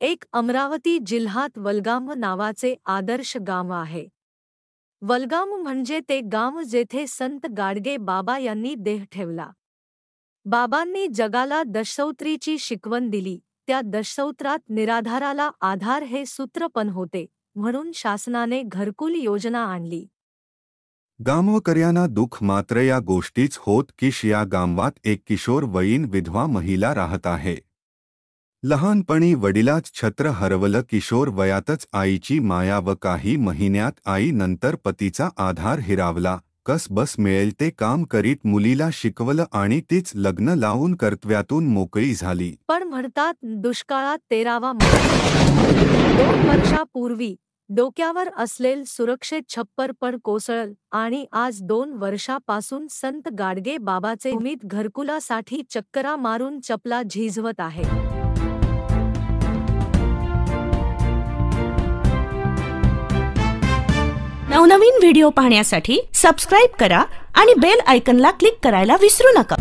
एक अमरावती जिल्ह्यात वलगाम नावाचे आदर्श गाव आहे। वलगाम म्हणजे ते गाव जेथे संत गाडगे बाबा यांनी देह ठेवला। बाबांनी जगाला दशसूत्रीची शिकवण दिली, त्या दशसूत्रात निराधाराला आधार हे सूत्र पण होते, म्हणून शासनाने घरकुल योजना आणली। गामवकऱ्यांना दुःख मात्र या गोष्टीच होत की या गावात एक किशोरवयीन विधवा महिला राहत आहे। लहानपणी वडिलाच छत्र हरवलं, किशोर वयातच आईची माया व काही महिन्यात आई नंतर पतीचा आधार हिरावला। कस बस मिळेल ते काम करीत मुलीला शिकवलं आणि तीच लग्न लावून कर्तव्यातून मोकळी झाली। पण म्हणतात दुष्काळात 13वा महिना। 2 वर्षापूर्वी डोक्यावर असलेल सुरक्षित छप्पर पण कोसळल आणि आज 2 वर्षापासून संत गाडगे बाबाचे उमेद घरकुलासाठी चक्करा मारून चपला झिजवत आहे। नवनवीन व्हिडिओ पाहण्यासाठी सबस्क्राइब करा आणि बेल आयकॉनला क्लिक करायला विसरू नका।